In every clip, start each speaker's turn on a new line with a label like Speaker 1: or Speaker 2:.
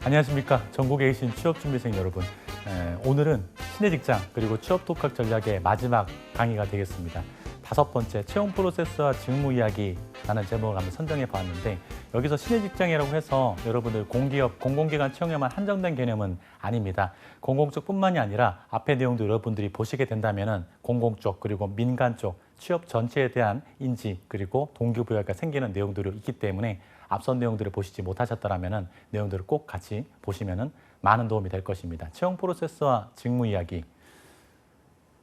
Speaker 1: 안녕하십니까. 전국에 계신 취업준비생 여러분. 오늘은 신의 직장 그리고 취업 독학 전략의 마지막 강의가 되겠습니다. 5번째 채용 프로세스와 직무 이야기라는 제목을 한번 선정해 봤는데, 여기서 신의 직장이라고 해서 여러분들 공기업, 공공기관 채용에만 한정된 개념은 아닙니다. 공공 쪽뿐만이 아니라 앞의 내용도 여러분들이 보시게 된다면은 공공 쪽 그리고 민간 쪽 취업 전체에 대한 인지 그리고 동기부여가 생기는 내용들이 있기 때문에 앞선 내용들을 보시지 못하셨더라면 내용들을 꼭 같이 보시면 많은 도움이 될 것입니다. 채용 프로세스와 직무 이야기,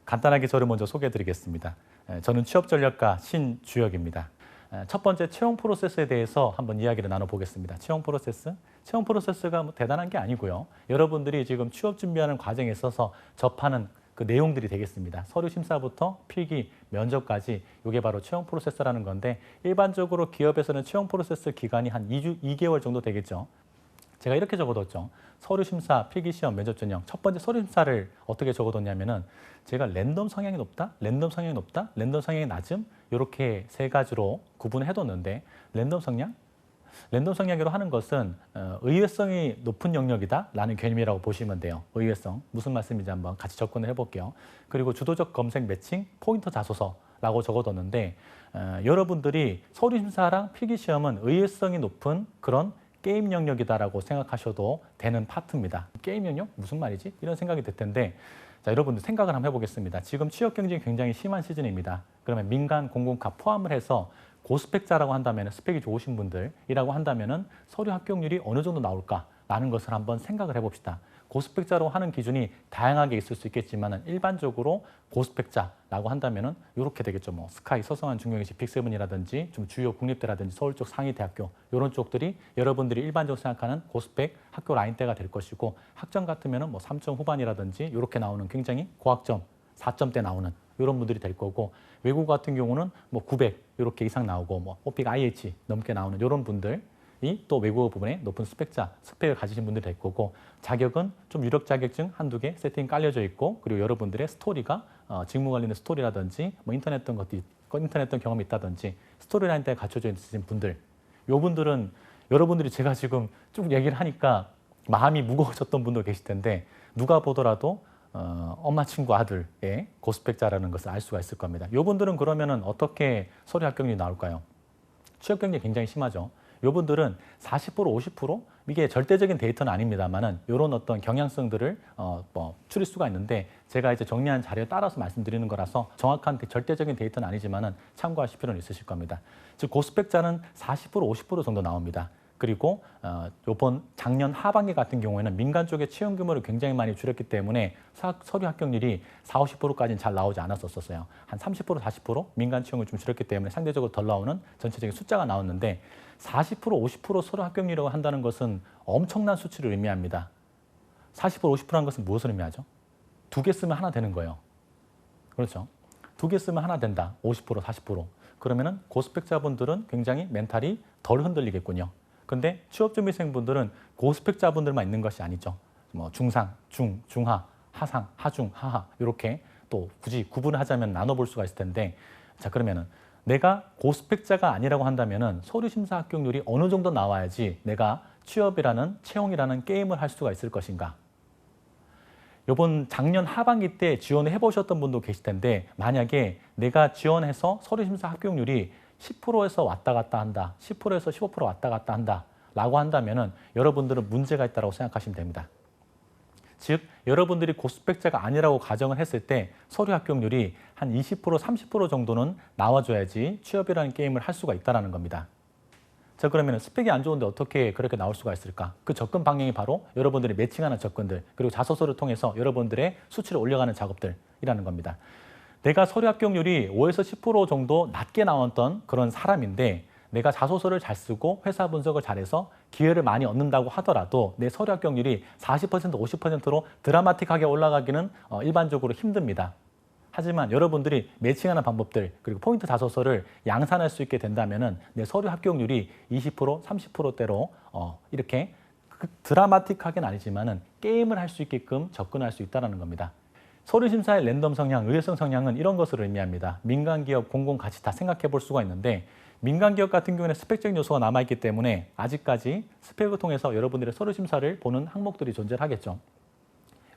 Speaker 1: 간단하게 저를 먼저 소개해드리겠습니다. 저는 취업전략가 신주혁입니다. 첫 번째 채용 프로세스에 대해서 한번 이야기를 나눠보겠습니다. 채용 프로세스가 뭐 대단한 게 아니고요. 여러분들이 지금 취업 준비하는 과정에 있어서 접하는 그 내용들이 되겠습니다. 서류 심사부터 필기, 면접까지 이게 바로 채용 프로세스라는 건데, 일반적으로 기업에서는 채용 프로세스 기간이 한 2개월 정도 되겠죠. 제가 이렇게 적어뒀죠. 서류 심사, 필기 시험, 면접 전형. 첫 번째 서류 심사를 어떻게 적어뒀냐면은 제가 랜덤 성향이 높다, 랜덤 성향이 높다, 랜덤 성향이 낮음, 이렇게 세 가지로 구분해뒀는데, 랜덤 성향으로 하는 것은 의외성이 높은 영역이다라는 개념이라고 보시면 돼요. 의외성. 무슨 말씀인지 한번 같이 접근을 해볼게요. 그리고 주도적 검색 매칭, 포인터 자소서라고 적어뒀는데, 여러분들이 서류 심사랑 필기 시험은 의외성이 높은 그런 게임 영역이다라고 생각하셔도 되는 파트입니다. 게임 영역? 무슨 말이지? 이런 생각이 들 텐데, 자, 여러분들 생각을 한번 해보겠습니다. 지금 취업 경쟁이 굉장히 심한 시즌입니다. 그러면 민간, 공공가 포함을 해서 고스펙자라고 한다면, 스펙이 좋으신 분들이라고 한다면 서류 합격률이 어느 정도 나올까라는 것을 한번 생각을 해봅시다. 고스펙자로 하는 기준이 다양하게 있을 수 있겠지만 일반적으로 고스펙자라고 한다면 이렇게 되겠죠. 뭐 스카이, 서성한, 중경외시, 빅7이라든지 좀 주요 국립대라든지 서울 쪽 상위 대학교, 이런 쪽들이 여러분들이 일반적으로 생각하는 고스펙 학교 라인대가 될 것이고, 학점 같으면 뭐 3점 후반이라든지 이렇게 나오는 굉장히 고학점 4점대 나오는 이런 분들이 될 거고, 외국 같은 경우는 뭐 900 이렇게 이상 나오고, 뭐 오픽 IH 넘게 나오는 이런 분들이 또 외국어 부분에 높은 스펙을 가지신 분들이 될 거고, 자격은 좀 유력 자격증 한두 개 세팅 깔려져 있고, 그리고 여러분들의 스토리가 직무 관련된 스토리라든지 뭐 인터넷 경험이 있다든지 스토리라인 때 갖춰져 있으신 분들, 요 분들은 여러분들이 제가 지금 쭉 얘기를 하니까 마음이 무거워졌던 분도 계실 텐데, 누가 보더라도 엄마 친구 아들의 고스펙자라는 것을 알 수가 있을 겁니다. 이분들은 그러면은 어떻게 서류 합격률이 나올까요? 취업 경쟁이 굉장히 심하죠. 이분들은 40%, 50%? 이게 절대적인 데이터는 아닙니다만은 이런 어떤 경향성들을 추릴 수가 있는데, 제가 이제 정리한 자료에 따라서 말씀드리는 거라서 정확한 절대적인 데이터는 아니지만은 참고하실 필요는 있으실 겁니다. 즉 고스펙자는 40%, 50% 정도 나옵니다. 그리고 이번 작년 하반기 같은 경우에는 민간 쪽의 채용 규모를 굉장히 많이 줄였기 때문에 서류 합격률이 40, 50%까지는 잘 나오지 않았었어요. 한 30%, 40% 민간 채용을 좀 줄였기 때문에 상대적으로 덜 나오는 전체적인 숫자가 나왔는데, 40%, 50% 서류 합격률이라고 한다는 것은 엄청난 수치를 의미합니다. 40%, 50%한 것은 무엇을 의미하죠? 2개 쓰면 하나 되는 거예요. 그렇죠? 2개 쓰면 하나 된다. 50%, 40%. 그러면은 고스펙자분들은 굉장히 멘탈이 덜 흔들리겠군요. 근데 취업준비생분들은 고스펙자분들만 있는 것이 아니죠. 뭐 중상, 중하, 하상, 하중, 하하 이렇게 또 굳이 구분을 하자면 나눠볼 수가 있을 텐데, 자, 그러면은 내가 고스펙자가 아니라고 한다면은 서류 심사 합격률이 어느 정도 나와야지 내가 취업이라는 채용이라는 게임을 할 수가 있을 것인가? 이번 작년 하반기 때 지원을 해보셨던 분도 계실 텐데, 만약에 내가 지원해서 서류 심사 합격률이 10%에서 왔다 갔다 한다, 10%에서 15% 왔다 갔다 한다 라고 한다면은 여러분들은 문제가 있다고 생각하시면 됩니다. 즉 여러분들이 고스펙자가 아니라고 가정을 했을 때 서류 합격률이 한 20%, 30% 정도는 나와줘야지 취업이라는 게임을 할 수가 있다는 겁니다. 자, 그러면 스펙이 안 좋은데 어떻게 그렇게 나올 수가 있을까? 그 접근 방향이 바로 여러분들이 매칭하는 접근들, 그리고 자소서를 통해서 여러분들의 수치를 올려가는 작업들이라는 겁니다. 내가 서류 합격률이 5에서 10% 정도 낮게 나왔던 그런 사람인데, 내가 자소서를 잘 쓰고 회사 분석을 잘해서 기회를 많이 얻는다고 하더라도 내 서류 합격률이 40%, 50%로 드라마틱하게 올라가기는 일반적으로 힘듭니다. 하지만 여러분들이 매칭하는 방법들, 그리고 포인트 자소서를 양산할 수 있게 된다면 내 서류 합격률이 20%, 30%대로 이렇게 드라마틱하게는 아니지만 게임을 할 수 있게끔 접근할 수 있다는 겁니다. 서류 심사의 랜덤 성향, 의외성 성향은 이런 것을 의미합니다. 민간 기업, 공공 같이 다 생각해 볼 수가 있는데, 민간 기업 같은 경우에는 스펙적인 요소가 남아있기 때문에 아직까지 스펙을 통해서 여러분들의 서류 심사를 보는 항목들이 존재하겠죠.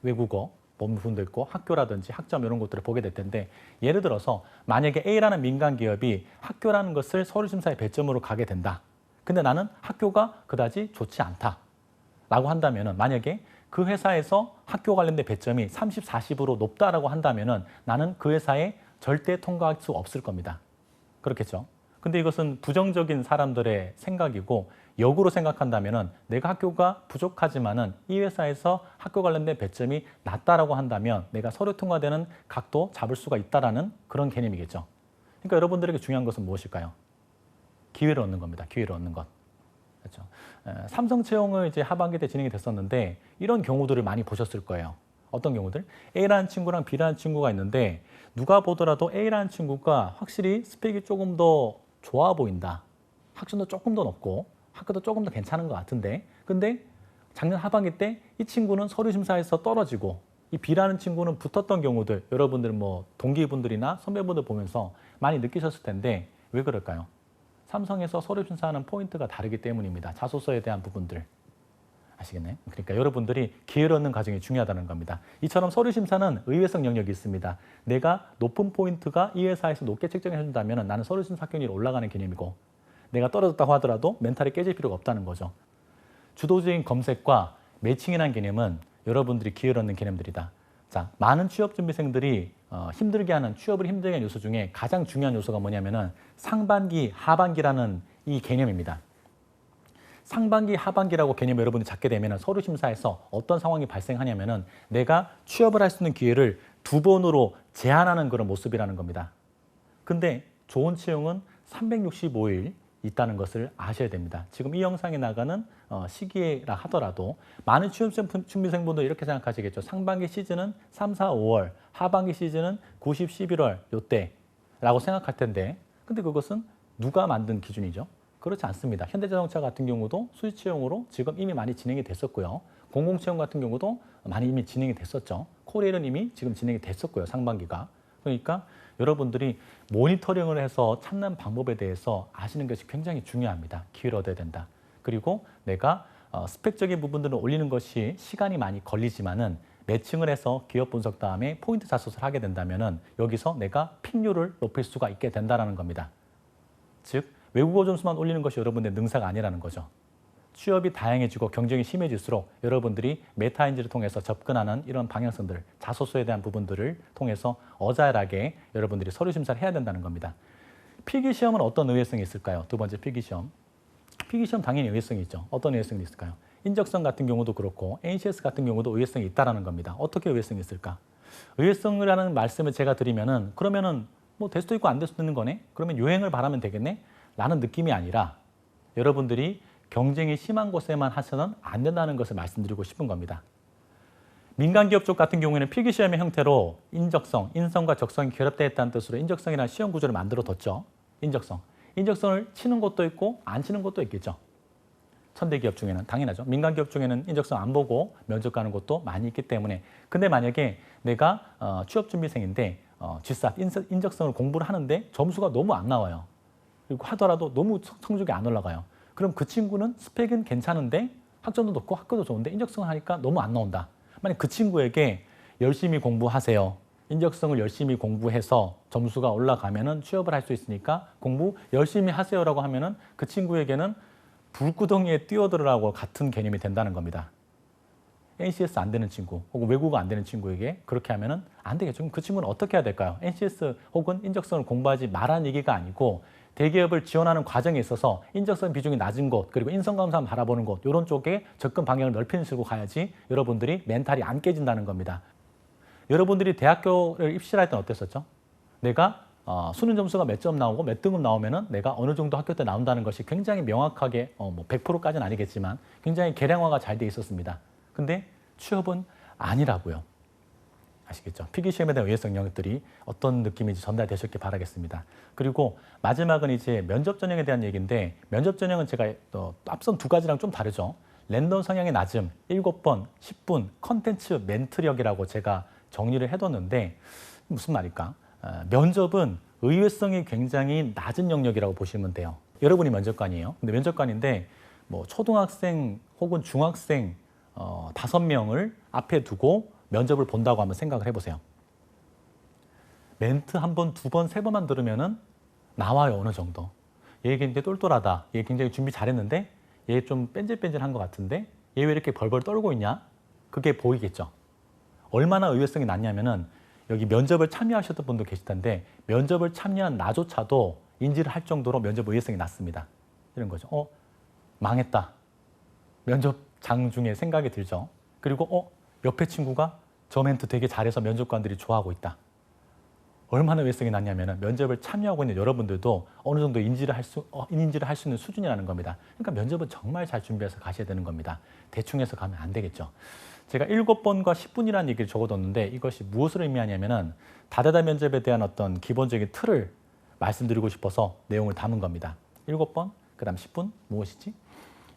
Speaker 1: 외국어, 부분도 있고 학교라든지 학점 이런 것들을 보게 될 텐데 예를 들어서 만약에 A라는 민간 기업이 학교라는 것을 서류 심사의 배점으로 가게 된다. 근데 나는 학교가 그다지 좋지 않다라고 한다면은 만약에 그 회사에서 학교 관련된 배점이 30, 40으로 높다라고 한다면은 나는 그 회사에 절대 통과할 수 없을 겁니다. 그렇겠죠? 근데 이것은 부정적인 사람들의 생각이고 역으로 생각한다면은 내가 학교가 부족하지만은 이 회사에서 학교 관련된 배점이 낮다라고 한다면 내가 서류 통과되는 각도 잡을 수가 있다라는 그런 개념이겠죠. 그러니까 여러분들에게 중요한 것은 무엇일까요? 기회를 얻는 겁니다. 기회를 얻는 것. 그렇죠. 삼성 채용을 이제 하반기 때 진행이 됐었는데 이런 경우들을 많이 보셨을 거예요. 어떤 경우들? A라는 친구랑 B라는 친구가 있는데 누가 보더라도 A라는 친구가 확실히 스펙이 조금 더 좋아 보인다. 학점도 조금 더 높고 학교도 조금 더 괜찮은 것 같은데 근데 작년 하반기 때 이 친구는 서류 심사에서 떨어지고 이 B라는 친구는 붙었던 경우들 여러분들 뭐 동기분들이나 선배분들 보면서 많이 느끼셨을 텐데 왜 그럴까요? 삼성에서 서류 심사하는 포인트가 다르기 때문입니다. 자소서에 대한 부분들. 아시겠나요? 그러니까 여러분들이 기회를 얻는 과정이 중요하다는 겁니다. 이처럼 서류 심사는 의외성 영역이 있습니다. 내가 높은 포인트가 이 회사에서 높게 책정해 준다면 나는 서류 심사 합격률이 올라가는 개념이고 내가 떨어졌다고 하더라도 멘탈이 깨질 필요가 없다는 거죠. 주도적인 검색과 매칭이라는 개념은 여러분들이 기회를 얻는 개념들이다. 자, 많은 취업준비생들이 힘들게 하는 취업을 힘들게 하는 요소 중에 가장 중요한 요소가 뭐냐면은 상반기, 하반기라는 이 개념입니다. 상반기, 하반기라고 개념을 여러분이 잡게 되면 서류 심사에서 어떤 상황이 발생하냐면은 내가 취업을 할 수 있는 기회를 2번으로 제한하는 그런 모습이라는 겁니다. 근데 좋은 채용은 365일 있다는 것을 아셔야 됩니다. 지금 이 영상에 나가는 시기라 하더라도 많은 취업준비생분들 이렇게 생각하시겠죠. 상반기 시즌은 3, 4, 5월, 하반기 시즌은 90, 11월 요때라고 생각할 텐데 근데 그것은 누가 만든 기준이죠? 그렇지 않습니다. 현대자동차 같은 경우도 수시 채용으로 지금 이미 많이 진행이 됐었고요. 공공채용 같은 경우도 많이 이미 진행이 됐었죠. 코레일은 이미 지금 진행이 됐었고요. 상반기가. 그러니까 여러분들이 모니터링을 해서 찾는 방법에 대해서 아시는 것이 굉장히 중요합니다. 기회를 얻어야 된다. 그리고 내가 스펙적인 부분들을 올리는 것이 시간이 많이 걸리지만은 매칭을 해서 기업 분석 다음에 포인트 자소서를 하게 된다면은 여기서 내가 픽률을 높일 수가 있게 된다는 겁니다. 즉 외국어 점수만 올리는 것이 여러분의 능사가 아니라는 거죠. 취업이 다양해지고 경쟁이 심해질수록 여러분들이 메타인지를 통해서 접근하는 이런 방향성들, 자소서에 대한 부분들을 통해서 어자일하게 여러분들이 서류 심사를 해야 된다는 겁니다. 필기시험은 어떤 의외성이 있을까요? 두 번째 필기시험. 필기시험 당연히 의외성이 있죠. 어떤 의외성이 있을까요? 인적성 같은 경우도 그렇고 NCS 같은 경우도 의외성이 있다는 겁니다. 어떻게 의외성이 있을까? 의외성이라는 말씀을 제가 드리면은 그러면은 뭐 될 수도 있고 안 될 수도 있는 거네? 그러면 요행을 바라면 되겠네? 라는 느낌이 아니라 여러분들이 경쟁이 심한 곳에만 하셔서는 안 된다는 것을 말씀드리고 싶은 겁니다. 민간기업 쪽 같은 경우에는 필기시험의 형태로 인적성, 인성과 적성이 결합되어 있다는 뜻으로 인적성이라는 시험 구조를 만들어뒀죠. 인적성. 인적성을 치는 곳도 있고 안 치는 곳도 있겠죠. 천대기업 중에는 당연하죠. 민간기업 중에는 인적성 안 보고 면접 가는 곳도 많이 있기 때문에 근데 만약에 내가 취업준비생인데 GSAT, 인적성을 공부를 하는데 점수가 너무 안 나와요. 그리고 하더라도 너무 성적이 안 올라가요. 그럼 그 친구는 스펙은 괜찮은데 학점도 높고 학교도 좋은데 인적성을 하니까 너무 안 나온다. 만약 그 친구에게 열심히 공부하세요. 인적성을 열심히 공부해서 점수가 올라가면은 취업을 할 수 있으니까 공부 열심히 하세요라고 하면은 그 친구에게는 불구덩이에 뛰어들으라고 같은 개념이 된다는 겁니다. NCS 안 되는 친구 혹은 외국어 안 되는 친구에게 그렇게 하면은 안 되겠죠. 그럼 그 친구는 어떻게 해야 될까요? NCS 혹은 인적성을 공부하지 말라는 얘기가 아니고 대기업을 지원하는 과정에 있어서 인적성 비중이 낮은 곳 그리고 인성감사 바라보는 곳 이런 쪽에 접근 방향을 넓히는 식으로 가야지 여러분들이 멘탈이 안 깨진다는 겁니다. 여러분들이 대학교를 입시를 할 때는 어땠었죠? 내가 수능 점수가 몇 점 나오고 몇 등급 나오면은 내가 어느 정도 학교 때 나온다는 것이 굉장히 명확하게 뭐 100%까지는 아니겠지만 굉장히 계량화가 잘 돼 있었습니다. 근데 취업은 아니라고요. 아시겠죠? 필기시험에 대한 의외성 영역들이 어떤 느낌인지 전달되셨길 바라겠습니다. 그리고 마지막은 이제 면접 전형에 대한 얘기인데 면접 전형은 제가 앞선 두 가지랑 좀 다르죠. 랜덤 성향의 낮음, 7번, 10분, 컨텐츠 멘트력이라고 제가 정리를 해뒀는데 무슨 말일까? 면접은 의외성이 굉장히 낮은 영역이라고 보시면 돼요. 여러분이 면접관이에요. 근데 면접관인데 뭐 초등학생 혹은 중학생 5명을 앞에 두고 면접을 본다고 한번 생각을 해보세요. 멘트 한 번, 두 번, 세 번만 들으면은 나와요, 어느 정도. 얘 굉장히 똘똘하다. 얘 굉장히 준비 잘했는데 얘 좀 뺀질뺀질한 것 같은데 얘 왜 이렇게 벌벌 떨고 있냐? 그게 보이겠죠. 얼마나 의외성이 낮냐면은 여기 면접을 참여하셨던 분도 계실 텐데 면접을 참여한 나조차도 인지를 할 정도로 면접 의외성이 낮습니다. 이런 거죠. 망했다. 면접장 중에 생각이 들죠. 그리고 옆에 친구가 저 멘트 되게 잘해서 면접관들이 좋아하고 있다. 얼마나 의외성이 낮냐면 면접을 참여하고 있는 여러분들도 어느 정도 인지를 할 수 있는 수준이라는 겁니다. 그러니까 면접은 정말 잘 준비해서 가셔야 되는 겁니다. 대충 해서 가면 안 되겠죠. 제가 7번과 10분이라는 얘기를 적어뒀는데 이것이 무엇을 의미하냐면은 다대다 면접에 대한 어떤 기본적인 틀을 말씀드리고 싶어서 내용을 담은 겁니다. 7번, 그다음 10분 무엇이지?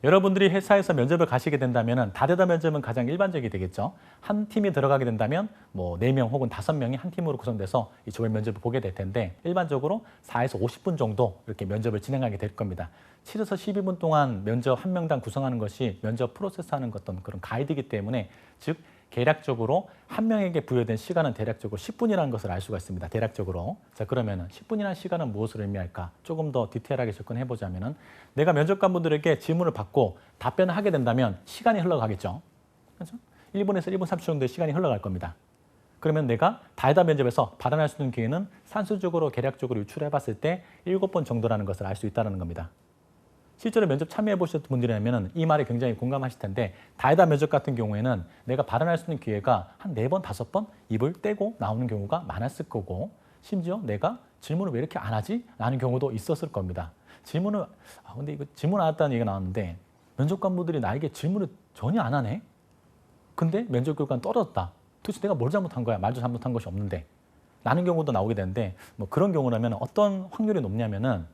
Speaker 1: 여러분들이 회사에서 면접을 가시게 된다면 다대다 면접은 가장 일반적이 되겠죠. 한 팀이 들어가게 된다면 뭐 4명 혹은 5명이 한 팀으로 구성돼서 이 조별 면접을 보게 될 텐데 일반적으로 4에서 50분 정도 이렇게 면접을 진행하게 될 겁니다. 7에서 12분 동안 면접 한 명당 구성하는 것이 면접 프로세스하는 어떤 그런 가이드이기 때문에 즉 대략적으로 한 명에게 부여된 시간은 대략적으로 10분이라는 것을 알 수가 있습니다. 대략적으로. 자, 그러면은 10분이라는 시간은 무엇을 의미할까? 조금 더 디테일하게 접근해 보자면은 내가 면접관분들에게 질문을 받고 답변을 하게 된다면 시간이 흘러가겠죠. 그렇죠? 1분에서 1분 30초 정도의 시간이 흘러갈 겁니다. 그러면 내가 다이다 면접에서 발언할 수 있는 기회는 산술적으로 계략적으로 유출해 봤을 때 7번 정도라는 것을 알 수 있다는 겁니다. 실제로 면접 참여해 보셨던 분들이라면 이 말에 굉장히 공감하실 텐데 다이다 면접 같은 경우에는 내가 발언할 수 있는 기회가 한 4번, 5번 입을 떼고 나오는 경우가 많았을 거고 심지어 내가 질문을 왜 이렇게 안 하지? 라는 경우도 있었을 겁니다. 질문을 근데 이거 질문 안 했다는 얘기가 나왔는데 면접관분들이 나에게 질문을 전혀 안 하네? 근데 면접 결과는 떨어졌다. 도대체 내가 뭘 잘못한 거야? 말도 잘못한 것이 없는데 라는 경우도 나오게 되는데 뭐 그런 경우라면 어떤 확률이 높냐면은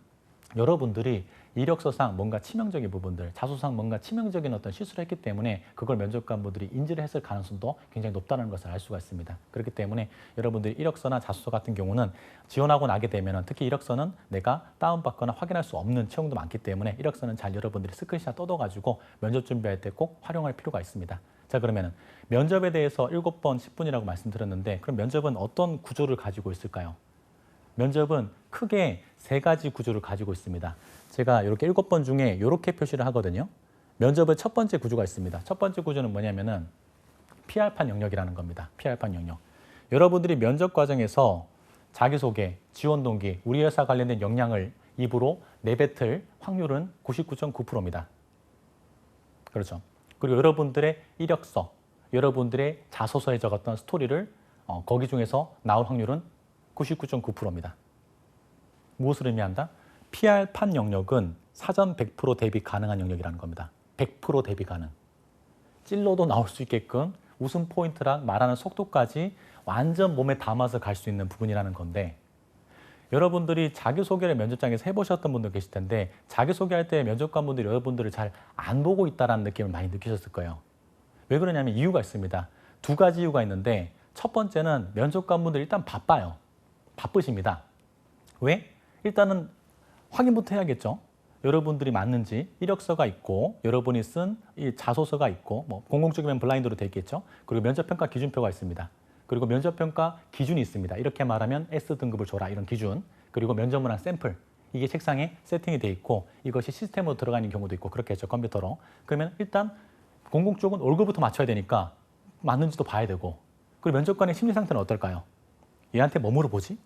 Speaker 1: 여러분들이 이력서상 뭔가 치명적인 부분들, 자소상 뭔가 치명적인 어떤 실수를 했기 때문에 그걸 면접관분들이 인지를 했을 가능성도 굉장히 높다는 것을 알 수가 있습니다. 그렇기 때문에 여러분들이 이력서나 자소서 같은 경우는 지원하고 나게 되면 특히 이력서는 내가 다운받거나 확인할 수 없는 채용도 많기 때문에 이력서는 잘 여러분들이 스크린샷 뜯어가지고 면접 준비할 때 꼭 활용할 필요가 있습니다. 자, 그러면은 면접에 대해서 7번, 10분이라고 말씀드렸는데 그럼 면접은 어떤 구조를 가지고 있을까요? 면접은 크게 3가지 구조를 가지고 있습니다. 제가 이렇게 7번 중에 이렇게 표시를 하거든요. 면접의 첫 번째 구조가 있습니다. 첫 번째 구조는 뭐냐면은 PR판 영역이라는 겁니다. PR판 영역. 여러분들이 면접 과정에서 자기소개, 지원 동기, 우리 회사 관련된 역량을 입으로 내뱉을 확률은 99.9%입니다. 그렇죠. 그리고 여러분들의 이력서, 여러분들의 자소서에 적었던 스토리를 거기 중에서 나올 확률은 99.9%입니다. 무엇을 의미한다? PR판 영역은 사전 100% 대비 가능한 영역이라는 겁니다. 100% 대비 가능. 찔러도 나올 수 있게끔 웃음 포인트랑 말하는 속도까지 완전 몸에 담아서 갈 수 있는 부분이라는 건데 여러분들이 자기소개를 면접장에서 해보셨던 분들 계실 텐데 자기소개할 때 면접관분들이 여러분들을 잘 안 보고 있다는 느낌을 많이 느끼셨을 거예요. 왜 그러냐면 이유가 있습니다. 2가지 이유가 있는데 첫 번째는 면접관분들이 일단 바빠요. 바쁘십니다. 왜? 일단은 확인부터 해야겠죠. 여러분들이 맞는지 이력서가 있고 여러분이 쓴 이 자소서가 있고 뭐 공공적이면 블라인드로 되어 있겠죠. 그리고 면접평가 기준표가 있습니다. 그리고 면접평가 기준이 있습니다. 이렇게 말하면 S등급을 줘라 이런 기준. 그리고 면접문항 샘플. 이게 책상에 세팅이 되어 있고 이것이 시스템으로 들어가 있는 경우도 있고 그렇게 했죠. 컴퓨터로. 그러면 일단 공공 쪽은 얼굴부터 맞춰야 되니까 맞는지도 봐야 되고 그리고 면접관의 심리 상태는 어떨까요? 얘한테 뭐 물어보지?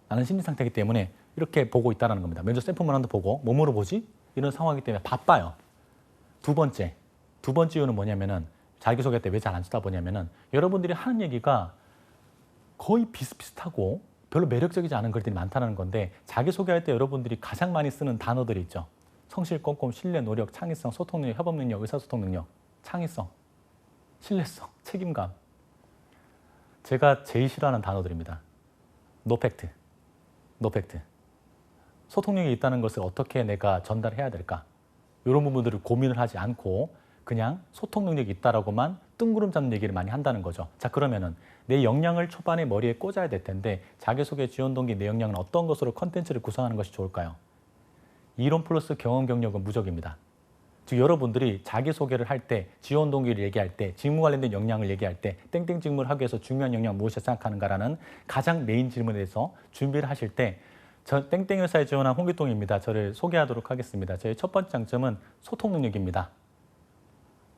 Speaker 1: 라는 심리 상태이기 때문에 이렇게 보고 있다는 겁니다. 면접 샘플 문항도 보고 뭐 물어보지? 이런 상황이기 때문에 바빠요. 두 번째 이유는 뭐냐면은 자기소개 때 왜 잘 안 쳐다보냐면은 여러분들이 하는 얘기가 거의 비슷비슷하고 별로 매력적이지 않은 글들이 많다는 건데 자기소개할 때 여러분들이 가장 많이 쓰는 단어들이 있죠. 성실, 꼼꼼, 신뢰, 노력, 창의성, 소통 능력, 협업 능력, 의사소통 능력, 창의성, 신뢰성, 책임감. 제가 제일 싫어하는 단어들입니다. 노팩트, 노팩트. 소통력이 있다는 것을 어떻게 내가 전달해야 될까? 이런 부분들을 고민을 하지 않고 그냥 소통 능력이 있다라고만 뜬구름 잡는 얘기를 많이 한다는 거죠. 자, 그러면은 내 역량을 초반에 머리에 꽂아야 될 텐데 자기소개, 지원 동기, 내 역량은 어떤 것으로 컨텐츠를 구성하는 것이 좋을까요? 이론 플러스 경험 경력은 무적입니다. 즉 여러분들이 자기소개를 할 때, 지원 동기를 얘기할 때, 직무 관련된 역량을 얘기할 때 땡땡 직무를 하기 위해서 중요한 역량 무엇을 생각하는가라는 가장 메인 질문에 대해서 준비를 하실 때 저 땡땡 회사에 지원한 홍기동입니다. 저를 소개하도록 하겠습니다. 저의 첫 번째 장점은 소통 능력입니다.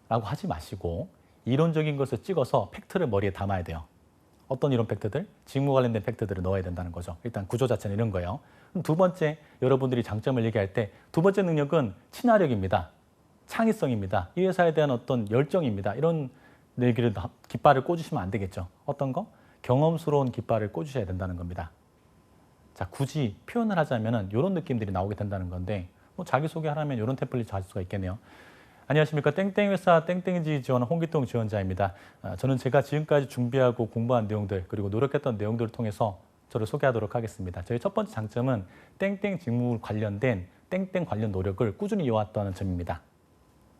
Speaker 1: 라고 하지 마시고 이론적인 것을 찍어서 팩트를 머리에 담아야 돼요. 어떤 이론 팩트들? 직무 관련된 팩트들을 넣어야 된다는 거죠. 일단 구조 자체는 이런 거예요. 그럼 두 번째, 여러분들이 장점을 얘기할 때 두 번째 능력은 친화력입니다. 창의성입니다. 이 회사에 대한 어떤 열정입니다. 이런 얘기를 깃발을 꽂으시면 안 되겠죠. 어떤 거? 경험스러운 깃발을 꽂으셔야 된다는 겁니다. 자, 굳이 표현을 하자면 이런 느낌들이 나오게 된다는 건데 뭐 자기소개하라면 이런 템플릿 할 수가 있겠네요. 안녕하십니까. 땡땡 회사 땡땡지 지원 홍기동 지원자입니다. 저는 제가 지금까지 준비하고 공부한 내용들 그리고 노력했던 내용들을 통해서 저를 소개하도록 하겠습니다. 저희 첫 번째 장점은 땡땡 직무 관련된 땡땡 관련 노력을 꾸준히 이어왔다는 점입니다.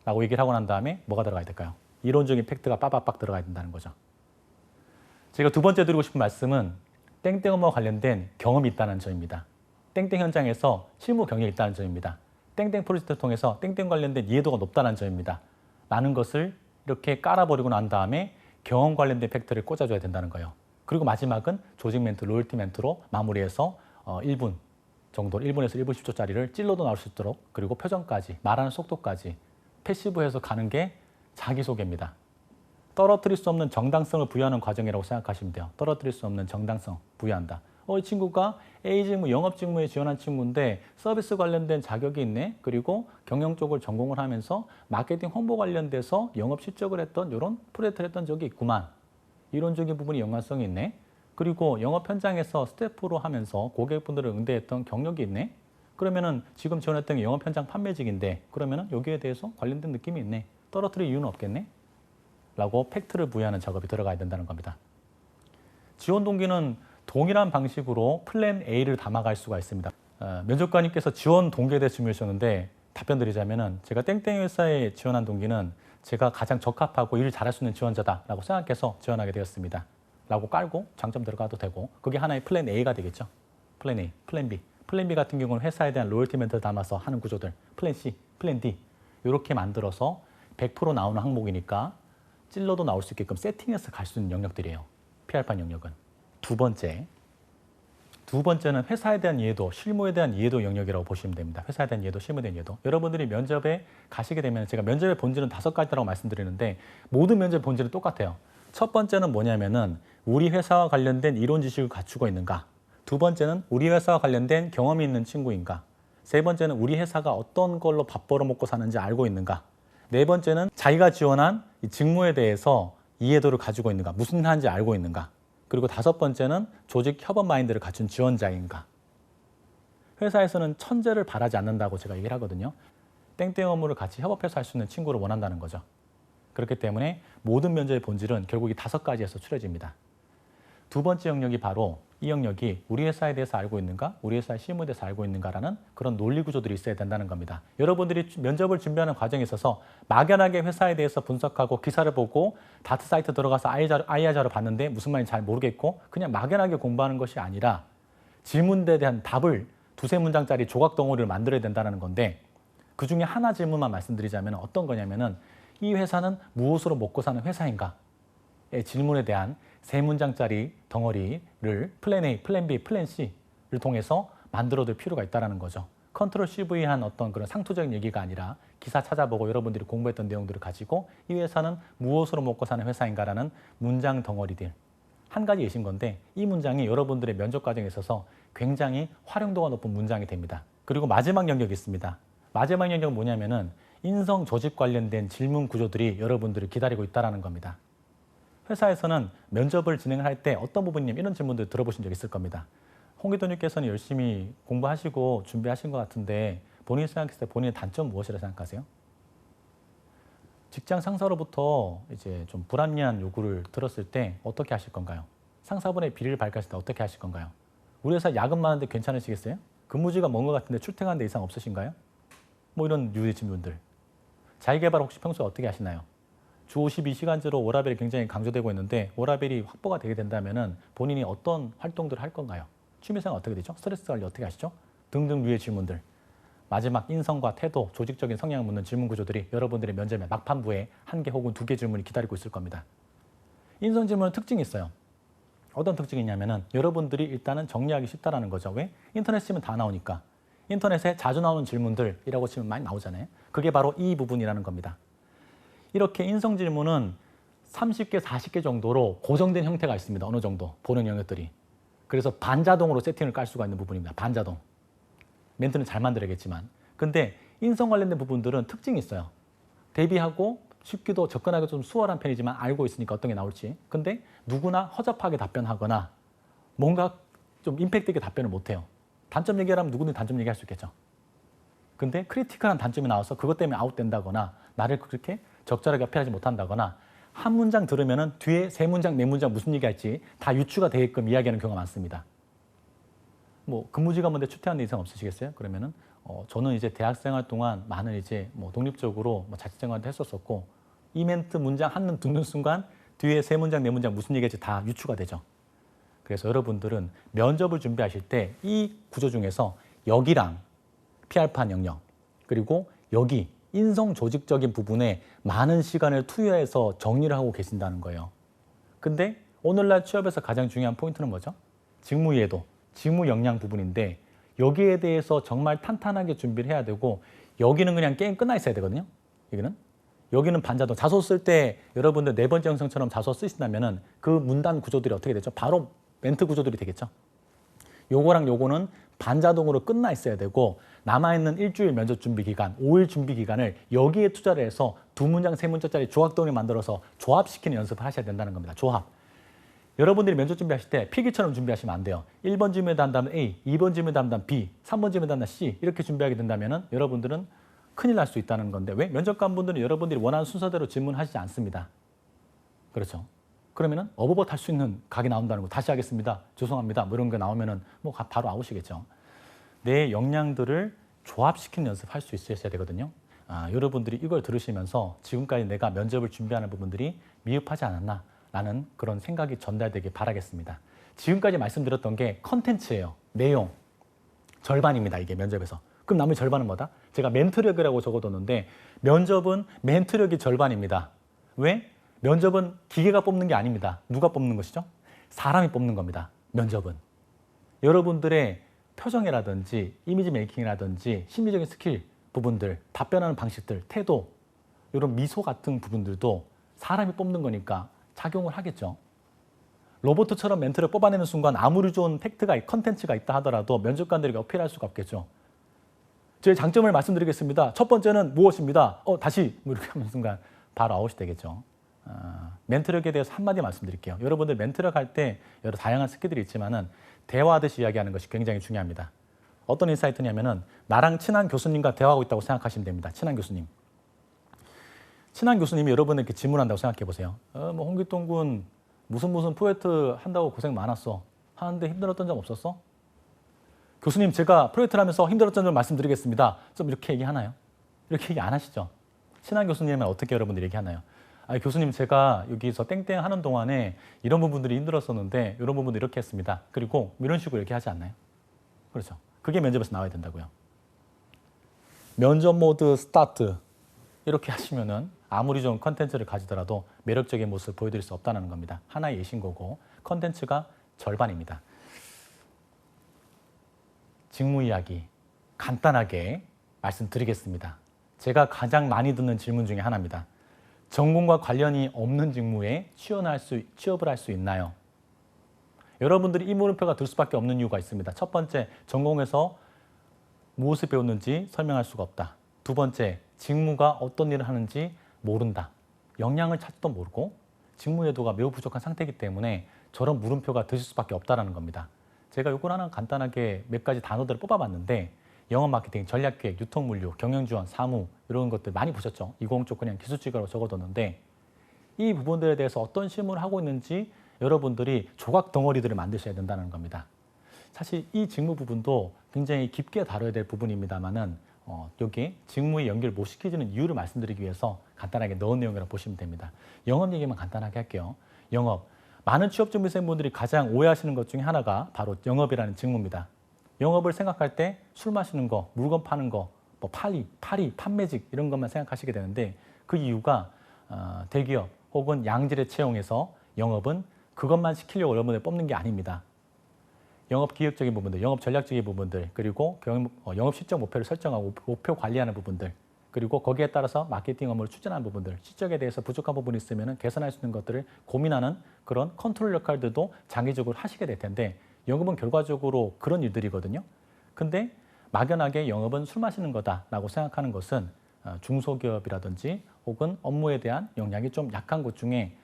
Speaker 1: 라고 얘기를 하고 난 다음에 뭐가 들어가야 될까요? 이론적인 팩트가 빠박빡 들어가야 된다는 거죠. 제가 두 번째 드리고 싶은 말씀은 땡땡 업무와 관련된 경험이 있다는 점입니다. 땡땡 현장에서 실무 경력이 있다는 점입니다. 땡땡 프로젝트를 통해서 땡땡 관련된 이해도가 높다는 점입니다. 라는 것을 이렇게 깔아버리고 난 다음에 경험 관련된 팩트를 꽂아줘야 된다는 거예요. 그리고 마지막은 조직 멘트, 로열티 멘트로 마무리해서 1분 정도, 1분에서 1분 10초짜리를 찔러도 나올 수 있도록 그리고 표정까지, 말하는 속도까지 패시브해서 가는 게 자기소개입니다. 떨어뜨릴 수 없는 정당성을 부여하는 과정이라고 생각하시면 돼요. 떨어뜨릴 수 없는 정당성 부여한다. 이 친구가 A 직무, 영업 직무에 지원한 친구인데 서비스 관련된 자격이 있네. 그리고 경영 쪽을 전공을 하면서 마케팅 홍보 관련돼서 영업 실적을 했던 이런 프로젝트를 했던 적이 있구만. 이론적인 부분이 연관성이 있네. 그리고 영업 현장에서 스태프로 하면서 고객분들을 응대했던 경력이 있네. 그러면은 지금 지원했던 게 영업 현장 판매직인데 그러면은 여기에 대해서 관련된 느낌이 있네. 떨어뜨릴 이유는 없겠네. 라고 팩트를 부여하는 작업이 들어가야 된다는 겁니다. 지원 동기는 동일한 방식으로 플랜 A를 담아갈 수가 있습니다. 면접관님께서 지원 동기에 대해 질문해 주셨는데 답변 드리자면은 제가 땡땡 회사에 지원한 동기는 제가 가장 적합하고 일을 잘할 수 있는 지원자다라고 생각해서 지원하게 되었습니다. 라고 깔고 장점 들어가도 되고 그게 하나의 플랜 A가 되겠죠. 플랜 A, 플랜 B. 플랜 B 같은 경우는 회사에 대한 로열티 멘트를 담아서 하는 구조들. 플랜 C, 플랜 D. 이렇게 만들어서 100% 나오는 항목이니까 찔러도 나올 수 있게끔 세팅해서 갈 수 있는 영역들이에요. PR판 영역은. 두 번째는 회사에 대한 이해도, 실무에 대한 이해도 영역이라고 보시면 됩니다. 회사에 대한 이해도, 실무에 대한 이해도. 여러분들이 면접에 가시게 되면 제가 면접의 본질은 5가지라고 말씀드리는데 모든 면접의 본질은 똑같아요. 첫 번째는 뭐냐면은 우리 회사와 관련된 이론 지식을 갖추고 있는가. 두 번째는 우리 회사와 관련된 경험이 있는 친구인가. 세 번째는 우리 회사가 어떤 걸로 밥 벌어 먹고 사는지 알고 있는가. 네 번째는 자기가 지원한 이 직무에 대해서 이해도를 가지고 있는가. 무슨 일 하는지 알고 있는가. 그리고 다섯 번째는 조직 협업 마인드를 갖춘 지원자인가. 회사에서는 천재를 바라지 않는다고 제가 얘기를 하거든요. 땡땡 업무를 같이 협업해서 할 수 있는 친구를 원한다는 거죠. 그렇기 때문에 모든 면접의 본질은 결국 이 5가지에서 추려집니다. 두 번째 영역이 바로 이 영역이 우리 회사에 대해서 알고 있는가, 우리 회사의 실무에 대해서 알고 있는가라는 그런 논리 구조들이 있어야 된다는 겁니다. 여러분들이 면접을 준비하는 과정에 있어서 막연하게 회사에 대해서 분석하고 기사를 보고 다트 사이트 들어가서 IR 자료 봤는데 무슨 말인지 잘 모르겠고 그냥 막연하게 공부하는 것이 아니라 질문에 대한 답을 2-3문장짜리 조각 덩어리를 만들어야 된다는 건데 그중에 하나 질문만 말씀드리자면 어떤 거냐면은 이 회사는 무엇으로 먹고 사는 회사인가? 의 질문에 대한 3문장짜리 덩어리를 플랜 A, 플랜 B, 플랜 C를 통해서 만들어둘 필요가 있다는 거죠. 컨트롤 CV한 어떤 그런 상투적인 얘기가 아니라 기사 찾아보고 여러분들이 공부했던 내용들을 가지고 이 회사는 무엇으로 먹고 사는 회사인가라는 문장 덩어리들. 한 가지 예신 건데 이 문장이 여러분들의 면접 과정에 있어서 굉장히 활용도가 높은 문장이 됩니다. 그리고 마지막 영역이 있습니다. 마지막 영역은 뭐냐면은 인성 조직 관련된 질문 구조들이 여러분들을 기다리고 있다는 겁니다. 회사에서는 면접을 진행을 할 때 어떤 부분님 이런 질문들 들어보신 적 있을 겁니다. 홍기동님께서는 열심히 공부하시고 준비하신 것 같은데 본인이 생각했을 때 본인의 단점 무엇이라고 생각하세요? 직장 상사로부터 이제 좀 불합리한 요구를 들었을 때 어떻게 하실 건가요? 상사분의 비리를 밝혔을 때 어떻게 하실 건가요? 우리 회사 야근 많은데 괜찮으시겠어요? 근무지가 먼 것 같은데 출퇴근하는 데 이상 없으신가요? 뭐 이런 유의 질문들. 자기개발 혹시 평소에 어떻게 하시나요? 주 52시간제로 워라밸이 굉장히 강조되고 있는데 워라밸이 확보가 되게 된다면 본인이 어떤 활동들을 할 건가요? 취미생활 어떻게 되죠? 스트레스 관리 어떻게 하시죠? 등등 유의 질문들. 마지막 인성과 태도, 조직적인 성향을 묻는 질문 구조들이 여러분들의 면접의 막판부에 1개 혹은 2개 질문이 기다리고 있을 겁니다. 인성 질문은 특징이 있어요. 어떤 특징이 있냐면은 여러분들이 일단은 정리하기 쉽다라는 거죠. 왜? 인터넷 치면 다 나오니까. 인터넷에 자주 나오는 질문들이라고 치면 많이 나오잖아요. 그게 바로 이 부분이라는 겁니다. 이렇게 인성 질문은 30개, 40개 정도로 고정된 형태가 있습니다. 어느 정도 보는 영역들이. 그래서 반자동으로 세팅을 깔 수가 있는 부분입니다. 반자동. 멘트는 잘 만들어야겠지만. 근데 인성 관련된 부분들은 특징이 있어요. 대비하고 쉽기도 접근하기도 좀 수월한 편이지만 알고 있으니까 어떤 게 나올지. 근데 누구나 허접하게 답변하거나 뭔가 좀 임팩트 있게 답변을 못해요. 단점 얘기하면 누구든 단점 얘기할 수 있겠죠. 근데 크리티컬한 단점이 나와서 그것 때문에 아웃된다거나 나를 그렇게 적절하게 어필하지 못한다거나 한 문장 들으면은 뒤에 3문장, 4문장 무슨 얘기할지 다 유추가 되게끔 이야기하는 경우가 많습니다. 뭐 근무지가먼데 추퇴한 데 이상 없으시겠어요? 그러면은 저는 이제 대학생활 동안 많은 이제 뭐 독립적으로 뭐 자취생활도 했었었고 이 멘트 문장 한눈 듣는 순간 뒤에 3문장, 4문장 무슨 얘기할지 다 유추가 되죠. 그래서 여러분들은 면접을 준비하실 때 이 구조 중에서 여기랑 P-알파 영역 그리고 여기 인성 조직적인 부분에 많은 시간을 투여해서 정리를 하고 계신다는 거예요. 근데 오늘날 취업에서 가장 중요한 포인트는 뭐죠? 직무 이해도, 직무 역량 부분인데 여기에 대해서 정말 탄탄하게 준비를 해야 되고 여기는 그냥 게임 끝나 있어야 되거든요. 여기는 반자동. 자소 쓸 때 여러분들 4번째 영상처럼 자소 쓰신다면 그 문단 구조들이 어떻게 되죠? 바로 멘트 구조들이 되겠죠. 요거랑 요거는 반자동으로 끝나 있어야 되고 남아있는 일주일 면접 준비 기간, 5일 준비 기간을 여기에 투자를 해서 2문장, 3문장짜리 조각동을 만들어서 조합시키는 연습을 하셔야 된다는 겁니다. 조합. 여러분들이 면접 준비하실 때 필기처럼 준비하시면 안 돼요. 1번 질문에 답하면 A, 2번 질문에 답하면 B, 3번 질문에 답하면 C 이렇게 준비하게 된다면 여러분들은 큰일 날 수 있다는 건데 왜? 면접관분들은 여러분들이 원하는 순서대로 질문하시지 않습니다. 그렇죠. 그러면은 어버버 탈 수 있는 각이 나온다는 거 다시 하겠습니다. 죄송합니다. 뭐 이런 거 나오면은 뭐 바로 아웃이겠죠. 내 역량들을 조합시키는 연습할 수 있어야 되거든요. 여러분들이 이걸 들으시면서 지금까지 내가 면접을 준비하는 부분들이 미흡하지 않았나라는 그런 생각이 전달되길 바라겠습니다. 지금까지 말씀드렸던 게 컨텐츠예요. 내용. 절반입니다. 이게 면접에서. 그럼 나머지 절반은 뭐다? 제가 멘트력이라고 적어뒀는데 면접은 멘트력이 절반입니다. 왜? 면접은 기계가 뽑는 게 아닙니다. 누가 뽑는 것이죠? 사람이 뽑는 겁니다. 면접은. 여러분들의 표정이라든지 이미지 메이킹이라든지 심리적인 스킬 부분들, 답변하는 방식들, 태도, 이런 미소 같은 부분들도 사람이 뽑는 거니까 작용을 하겠죠. 로봇처럼 멘트를 뽑아내는 순간 아무리 좋은 팩트가, 컨텐츠가 있다 하더라도 면접관들에게 어필할 수가 없겠죠. 제 장점을 말씀드리겠습니다. 첫 번째는 무엇입니다. 다시 뭐 이렇게 하는 순간 바로 아웃이 되겠죠. 멘트력에 대해서 한마디 말씀드릴게요. 여러분들 멘트력 할 때 여러 다양한 스킬들이 있지만은 대화하듯이 이야기하는 것이 굉장히 중요합니다. 어떤 인사이트냐면은 나랑 친한 교수님과 대화하고 있다고 생각하시면 됩니다. 친한 교수님. 친한 교수님이 여러분에게 질문한다고 생각해 보세요. 뭐 홍길동 군 무슨 프로젝트 한다고 고생 많았어. 하는데 힘들었던 점 없었어? 교수님 제가 프로젝트를 하면서 힘들었던 점 말씀드리겠습니다. 좀 이렇게 얘기하나요? 이렇게 얘기 안 하시죠? 친한 교수님은 어떻게 여러분들이 얘기하나요? 교수님 제가 여기서 땡땡 하는 동안에 이런 부분들이 힘들었었는데 이런 부분도 이렇게 했습니다. 그리고 이런 식으로 이렇게 하지 않나요? 그렇죠. 그게 면접에서 나와야 된다고요. 면접 모드 스타트 이렇게 하시면은 아무리 좋은 컨텐츠를 가지더라도 매력적인 모습을 보여드릴 수 없다는 겁니다. 하나의 예신고고 컨텐츠가 절반입니다. 직무 이야기 간단하게 말씀드리겠습니다. 제가 가장 많이 듣는 질문 중에 하나입니다. 전공과 관련이 없는 직무에 취업을 할 수 있나요? 여러분들이 이 물음표가 들 수밖에 없는 이유가 있습니다. 첫 번째, 전공에서 무엇을 배웠는지 설명할 수가 없다. 두 번째, 직무가 어떤 일을 하는지 모른다. 역량을 찾지도 모르고 직무 이해도가 매우 부족한 상태이기 때문에 저런 물음표가 드실 수밖에 없다는 겁니다. 제가 이걸 하나 간단하게 몇 가지 단어들을 뽑아봤는데 영업 마케팅, 전략기획, 유통물류, 경영지원, 사무 이런 것들 많이 보셨죠? 20 쪽 그냥 기술직으로 적어뒀는데 이 부분들에 대해서 어떤 실무를 하고 있는지 여러분들이 조각 덩어리들을 만드셔야 된다는 겁니다. 사실 이 직무 부분도 굉장히 깊게 다뤄야 될 부분입니다만은 여기 직무에 연결 못 시켜주는 이유를 말씀드리기 위해서 간단하게 넣은 내용이라고 보시면 됩니다. 영업 얘기만 간단하게 할게요. 영업. 많은 취업준비생분들이 가장 오해하시는 것 중에 하나가 바로 영업이라는 직무입니다. 영업을 생각할 때 술 마시는 거, 물건 파는 거, 뭐 파리, 판매직 이런 것만 생각하시게 되는데 그 이유가 대기업 혹은 양질의 채용에서 영업은 그것만 시키려고 여러분을 뽑는 게 아닙니다. 영업 기획적인 부분들, 영업 전략적인 부분들, 그리고 영업 실적 목표를 설정하고 목표 관리하는 부분들, 그리고 거기에 따라서 마케팅 업무를 추진하는 부분들, 실적에 대해서 부족한 부분이 있으면 개선할 수 있는 것들을 고민하는 그런 컨트롤 역할들도 장기적으로 하시게 될 텐데 영업은 결과적으로 그런 일들이거든요. 근데 막연하게 영업은 술 마시는 거다라고 생각하는 것은 중소기업이라든지 혹은 업무에 대한 역량이 좀 약한 곳 중에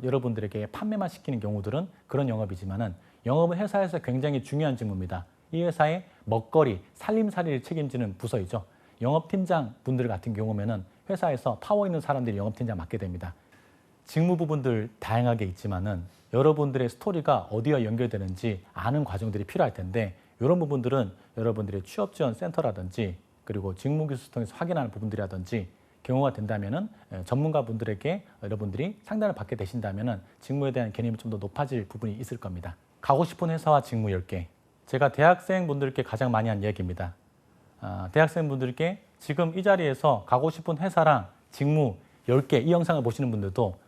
Speaker 1: 여러분들에게 판매만 시키는 경우들은 그런 영업이지만은 영업은 회사에서 굉장히 중요한 직무입니다. 이 회사의 먹거리, 살림살이를 책임지는 부서이죠. 영업팀장 분들 같은 경우에는 회사에서 파워 있는 사람들이 영업팀장 맡게 됩니다. 직무 부분들 다양하게 있지만은 여러분들의 스토리가 어디와 연결되는지 아는 과정들이 필요할 텐데 이런 부분들은 여러분들의 취업지원센터라든지 그리고 직무기술 통해서 확인하는 부분들이라든지 경우가 된다면은 전문가분들에게 여러분들이 상담을 받게 되신다면은 직무에 대한 개념이 좀 더 높아질 부분이 있을 겁니다. 가고 싶은 회사와 직무 10개. 제가 대학생분들께 가장 많이 한 얘기입니다. 대학생분들께 지금 이 자리에서 가고 싶은 회사랑 직무 10개, 이 영상을 보시는 분들도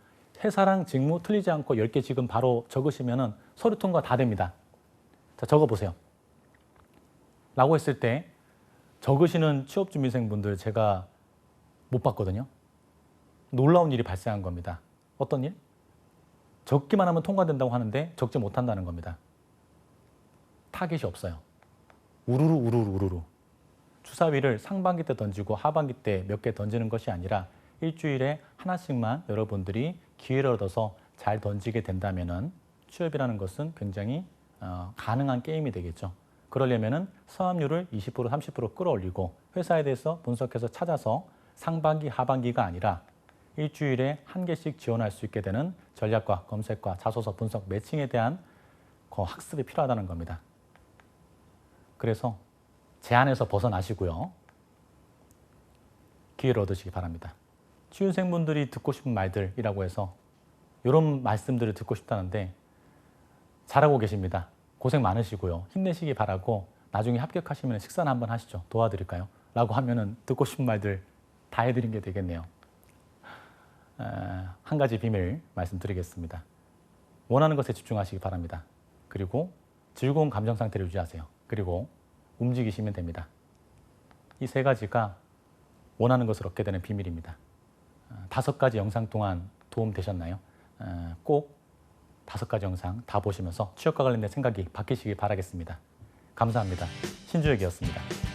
Speaker 1: 회사랑 직무 틀리지 않고 10개 지금 바로 적으시면은 서류 통과 다 됩니다. 자, 적어보세요. 라고 했을 때 적으시는 취업준비생분들 제가 못 봤거든요. 놀라운 일이 발생한 겁니다. 어떤 일? 적기만 하면 통과된다고 하는데 적지 못한다는 겁니다. 타겟이 없어요. 우르르. 주사위를 상반기 때 던지고 하반기 때 몇 개 던지는 것이 아니라 일주일에 하나씩만 여러분들이 기회를 얻어서 잘 던지게 된다면은 취업이라는 것은 굉장히 가능한 게임이 되겠죠. 그러려면은 성함률을 20%, 30% 끌어올리고 회사에 대해서 분석해서 찾아서 상반기, 하반기가 아니라 일주일에 한 개씩 지원할 수 있게 되는 전략과 검색과 자소서 분석, 매칭에 대한 학습이 필요하다는 겁니다. 그래서 제한에서 벗어나시고요. 기회를 얻으시기 바랍니다. 취준생분들이 듣고 싶은 말들이라고 해서 이런 말씀들을 듣고 싶다는데 잘하고 계십니다. 고생 많으시고요. 힘내시기 바라고 나중에 합격하시면 식사나 한번 하시죠. 도와드릴까요? 라고 하면은 듣고 싶은 말들 다 해드린 게 되겠네요. 한 가지 비밀 말씀드리겠습니다. 원하는 것에 집중하시기 바랍니다. 그리고 즐거운 감정 상태를 유지하세요. 그리고 움직이시면 됩니다. 이 세 가지가 원하는 것을 얻게 되는 비밀입니다. 5가지 영상 동안 도움 되셨나요? 꼭 5가지 영상 다 보시면서 취업과 관련된 생각이 바뀌시길 바라겠습니다. 감사합니다. 신주혁이었습니다.